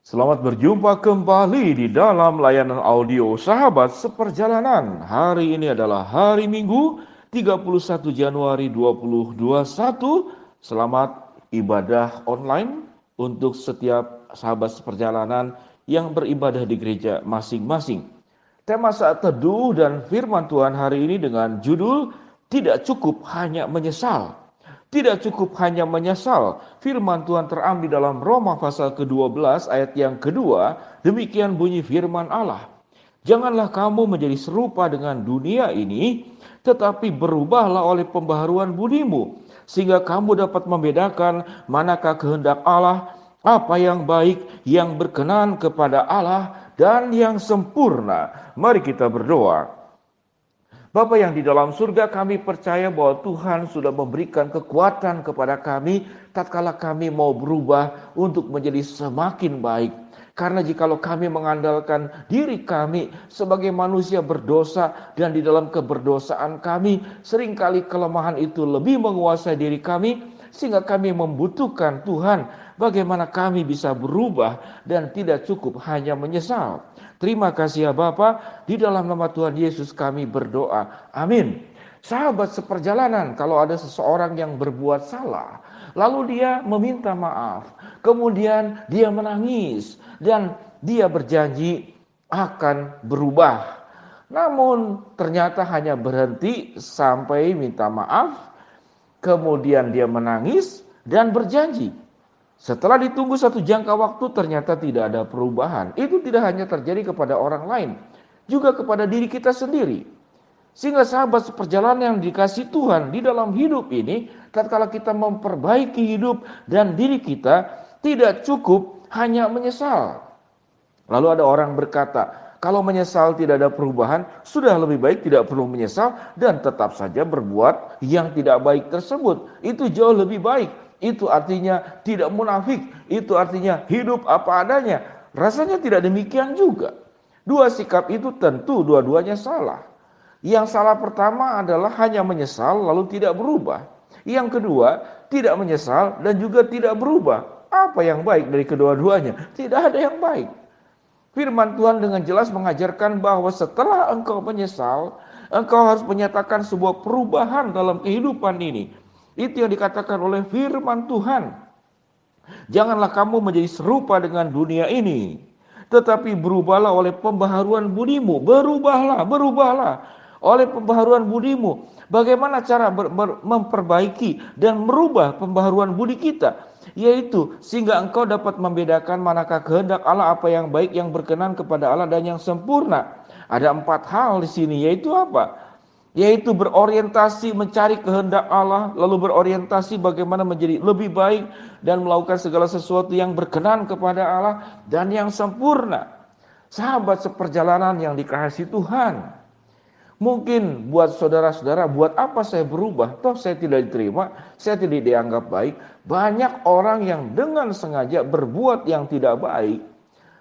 Selamat berjumpa kembali di dalam layanan audio Sahabat Seperjalanan. Hari ini adalah hari Minggu 31 Januari 2021. Selamat ibadah online untuk setiap sahabat seperjalanan yang beribadah di gereja masing-masing. Tema saat teduh dan firman Tuhan hari ini dengan judul Tidak Cukup Hanya Menyesal. Tidak cukup hanya menyesal. Firman Tuhan terambil dalam Roma pasal ke-12 ayat yang kedua. Demikian bunyi firman Allah. Janganlah kamu menjadi serupa dengan dunia ini, tetapi berubahlah oleh pembaharuan budimu, sehingga kamu dapat membedakan manakah kehendak Allah, apa yang baik, yang berkenan kepada Allah, dan yang sempurna. Mari kita berdoa. Bapa yang di dalam surga, kami percaya bahwa Tuhan sudah memberikan kekuatan kepada kami tatkala kami mau berubah untuk menjadi semakin baik. Karena jikalau kami mengandalkan diri kami sebagai manusia berdosa dan di dalam keberdosaan kami, seringkali kelemahan itu lebih menguasai diri kami sehingga kami membutuhkan Tuhan bagaimana kami bisa berubah dan tidak cukup hanya menyesal. Terima kasih ya Bapa, di dalam nama Tuhan Yesus kami berdoa. Amin. Sahabat seperjalanan, kalau ada seseorang yang berbuat salah, lalu dia meminta maaf, kemudian dia menangis dan dia berjanji akan berubah. Namun ternyata hanya berhenti sampai minta maaf, kemudian dia menangis dan berjanji. Setelah ditunggu satu jangka waktu ternyata tidak ada perubahan. Itu tidak hanya terjadi kepada orang lain, juga kepada diri kita sendiri. Sehingga sahabat seperjalanan yang dikasih Tuhan di dalam hidup ini, tatkala kita memperbaiki hidup dan diri kita, tidak cukup hanya menyesal. Lalu ada orang berkata, kalau menyesal tidak ada perubahan, sudah lebih baik tidak perlu menyesal dan tetap saja berbuat yang tidak baik tersebut. Itu jauh lebih baik. Itu artinya tidak munafik. Itu artinya hidup apa adanya. Rasanya tidak demikian juga. Dua sikap itu tentu dua-duanya salah. Yang salah pertama adalah hanya menyesal lalu tidak berubah. Yang kedua, tidak menyesal dan juga tidak berubah. Apa yang baik dari kedua-duanya? Tidak ada yang baik. Firman Tuhan dengan jelas mengajarkan bahwa setelah engkau menyesal, engkau harus menyatakan sebuah perubahan dalam kehidupan ini. Itu yang dikatakan oleh firman Tuhan. Janganlah kamu menjadi serupa dengan dunia ini, tetapi berubahlah oleh pembaharuan budimu. Berubahlah oleh pembaharuan budimu. Bagaimana cara memperbaiki dan merubah pembaharuan budi kita? Yaitu sehingga engkau dapat membedakan manakah kehendak Allah, apa yang baik, yang berkenan kepada Allah, dan yang sempurna. Ada 4 hal di sini, yaitu apa? Yaitu berorientasi mencari kehendak Allah, lalu berorientasi bagaimana menjadi lebih baik dan melakukan segala sesuatu yang berkenan kepada Allah dan yang sempurna. Sahabat seperjalanan yang dikasihi Tuhan, mungkin buat saudara-saudara, buat apa saya berubah? Toh saya tidak diterima, saya tidak dianggap baik. Banyak orang yang dengan sengaja berbuat yang tidak baik,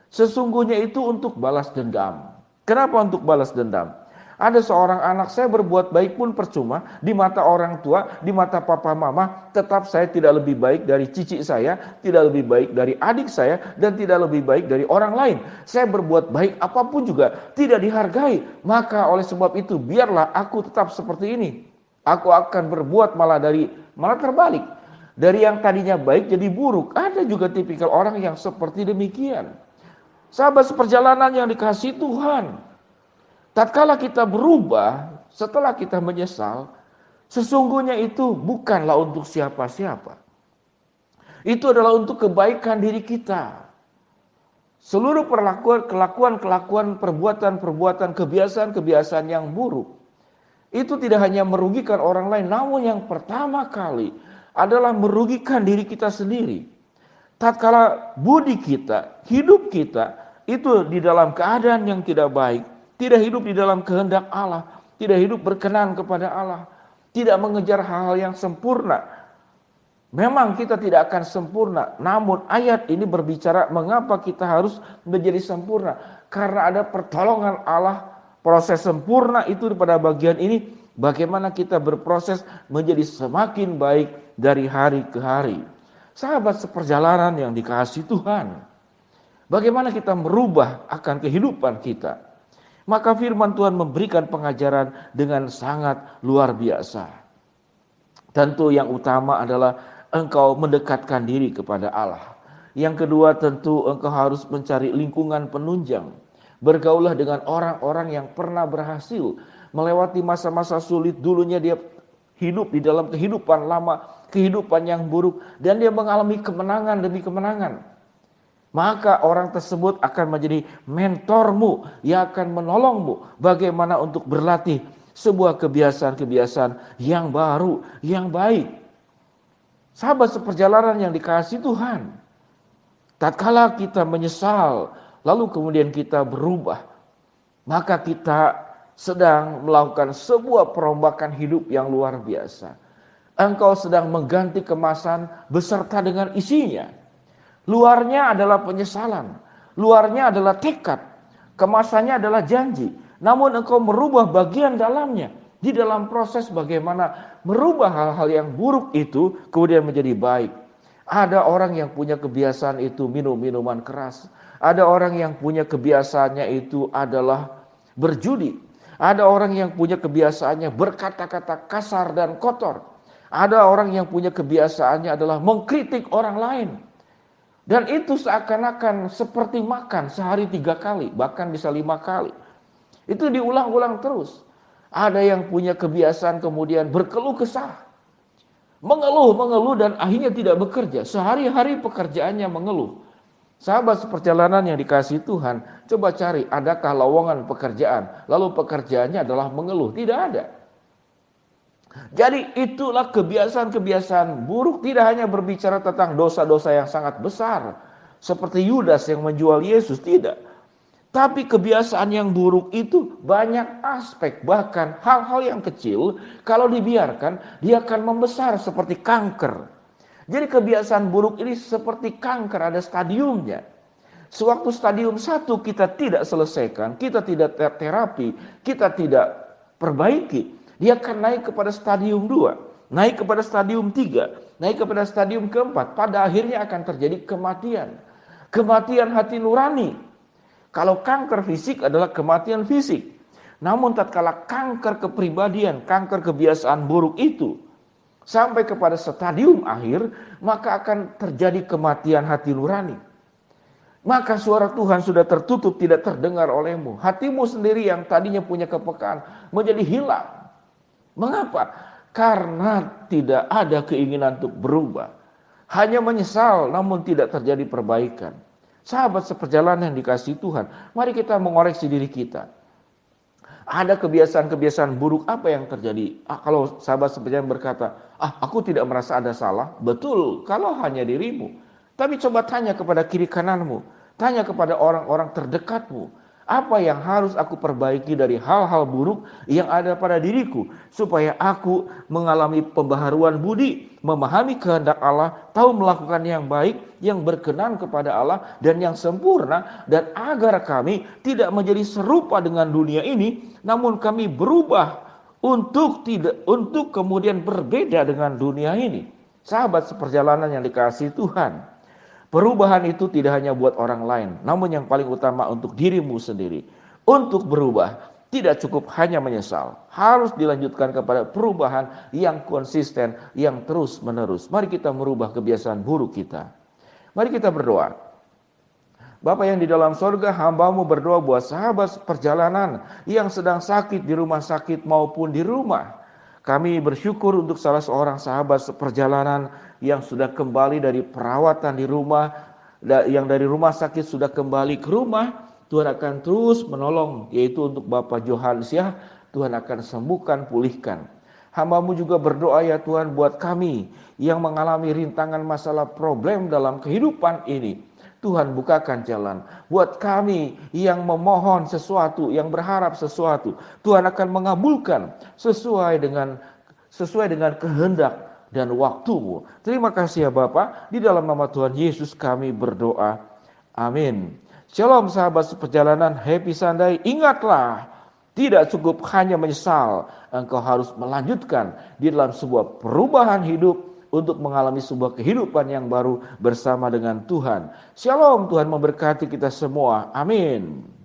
sesungguhnya itu untuk balas dendam. Kenapa untuk balas dendam? Ada seorang anak, saya berbuat baik pun percuma, di mata orang tua, di mata papa mama, tetap saya tidak lebih baik dari cici saya, tidak lebih baik dari adik saya, dan tidak lebih baik dari orang lain. Saya berbuat baik apapun juga tidak dihargai. Maka oleh sebab itu biarlah aku tetap seperti ini. Aku akan berbuat malah terbalik. Dari yang tadinya baik jadi buruk. Ada juga tipikal orang yang seperti demikian. Sahabat seperjalanan yang dikasihi Tuhan, tatkala kita berubah setelah kita menyesal, sesungguhnya itu bukanlah untuk siapa-siapa. Itu adalah untuk kebaikan diri kita. Seluruh kelakuan, perbuatan, kebiasaan yang buruk, itu tidak hanya merugikan orang lain, namun yang pertama kali adalah merugikan diri kita sendiri. Tatkala budi kita, hidup kita, itu di dalam keadaan yang tidak baik, tidak hidup di dalam kehendak Allah, tidak hidup berkenan kepada Allah, tidak mengejar hal-hal yang sempurna. Memang kita tidak akan sempurna, namun ayat ini berbicara mengapa kita harus menjadi sempurna. Karena ada pertolongan Allah, proses sempurna itu pada bagian ini, bagaimana kita berproses menjadi semakin baik dari hari ke hari. Sahabat seperjalanan yang dikasihi Tuhan, Bagaimana kita merubah akan kehidupan kita? Maka firman Tuhan memberikan pengajaran dengan sangat luar biasa. Tentu yang utama adalah engkau mendekatkan diri kepada Allah. Yang kedua tentu engkau harus mencari lingkungan penunjang. Bergaulah dengan orang-orang yang pernah berhasil melewati masa-masa sulit. Dulunya dia hidup di dalam kehidupan lama, kehidupan yang buruk, dan dia mengalami kemenangan demi kemenangan. Maka orang tersebut akan menjadi mentormu yang akan menolongmu bagaimana untuk berlatih sebuah kebiasaan-kebiasaan yang baru, yang baik. Sahabat seperjalanan yang dikasihi Tuhan, tatkala kita menyesal, lalu kemudian kita berubah, maka kita sedang melakukan sebuah perombakan hidup yang luar biasa. Engkau sedang mengganti kemasan beserta dengan isinya. Luarnya adalah penyesalan, luarnya adalah tekad, kemasannya adalah janji. Namun engkau merubah bagian dalamnya, di dalam proses bagaimana merubah hal-hal yang buruk itu kemudian menjadi baik. Ada orang yang punya kebiasaan itu minum minuman keras. Ada orang yang punya kebiasaannya itu adalah berjudi. Ada orang yang punya kebiasaannya berkata-kata kasar dan kotor. Ada orang yang punya kebiasaannya adalah mengkritik orang lain. Dan itu seakan-akan seperti makan sehari 3 kali, bahkan bisa 5 kali. Itu diulang-ulang terus. Ada yang punya kebiasaan kemudian berkeluh kesah. Mengeluh dan akhirnya tidak bekerja. Sehari-hari pekerjaannya mengeluh. Sahabat seperjalanan yang dikasihi Tuhan, coba cari adakah lowongan pekerjaan. Lalu pekerjaannya adalah mengeluh. Tidak ada. Jadi itulah kebiasaan-kebiasaan buruk, tidak hanya berbicara tentang dosa-dosa yang sangat besar seperti Yudas yang menjual Yesus, tidak. Tapi kebiasaan yang buruk itu banyak aspek, bahkan hal-hal yang kecil kalau dibiarkan dia akan membesar seperti kanker. Jadi kebiasaan buruk ini seperti kanker, ada stadiumnya. Sewaktu stadium 1 kita tidak selesaikan, kita tidak terapi, kita tidak perbaiki, dia akan naik kepada stadium 2, naik kepada stadium 3, naik kepada stadium keempat. Pada akhirnya akan terjadi kematian. Kematian hati nurani. Kalau kanker fisik adalah kematian fisik. Namun tatkala kanker kepribadian, kanker kebiasaan buruk itu sampai kepada stadium akhir, maka akan terjadi kematian hati nurani. Maka suara Tuhan sudah tertutup, tidak terdengar olehmu. Hatimu sendiri yang tadinya punya kepekaan menjadi hilang. Mengapa? Karena tidak ada keinginan untuk berubah. Hanya menyesal namun tidak terjadi perbaikan. Sahabat seperjalanan yang dikasihi Tuhan, mari kita mengoreksi diri kita. Ada kebiasaan-kebiasaan buruk apa yang terjadi? Kalau sahabat seperjalanan berkata, aku tidak merasa ada salah. Betul, kalau hanya dirimu. Tapi coba tanya kepada kiri kananmu. Tanya kepada orang-orang terdekatmu. Apa yang harus aku perbaiki dari hal-hal buruk yang ada pada diriku, supaya aku mengalami pembaharuan budi, memahami kehendak Allah, tahu melakukan yang baik, yang berkenan kepada Allah dan yang sempurna, dan agar kami tidak menjadi serupa dengan dunia ini, namun kami berubah untuk kemudian berbeda dengan dunia ini. Sahabat seperjalanan yang dikasihi Tuhan, perubahan itu tidak hanya buat orang lain, namun yang paling utama untuk dirimu sendiri. Untuk berubah, tidak cukup hanya menyesal. Harus dilanjutkan kepada perubahan yang konsisten, yang terus menerus. Mari kita merubah kebiasaan buruk kita. Mari kita berdoa. Bapa yang di dalam sorga, hamba-Mu berdoa buat sahabat perjalanan yang sedang sakit di rumah sakit maupun di rumah. Kami bersyukur untuk salah seorang sahabat seperjalanan yang sudah kembali dari perawatan di rumah, yang dari rumah sakit sudah kembali ke rumah. Tuhan akan terus menolong, yaitu untuk Bapak Johannes ya, Tuhan akan sembuhkan, pulihkan. Hamba-Mu juga berdoa ya Tuhan buat kami yang mengalami rintangan masalah problem dalam kehidupan ini. Tuhan bukakan jalan buat kami yang memohon sesuatu, yang berharap sesuatu. Tuhan akan mengabulkan sesuai dengan kehendak dan waktu-Mu. Terima kasih ya Bapa, di dalam nama Tuhan Yesus kami berdoa. Amin. Shalom sahabat seperjalanan, happy Sunday. Ingatlah, tidak cukup hanya menyesal, engkau harus melanjutkan di dalam sebuah perubahan hidup untuk mengalami sebuah kehidupan yang baru bersama dengan Tuhan. Shalom, Tuhan memberkati kita semua. Amin.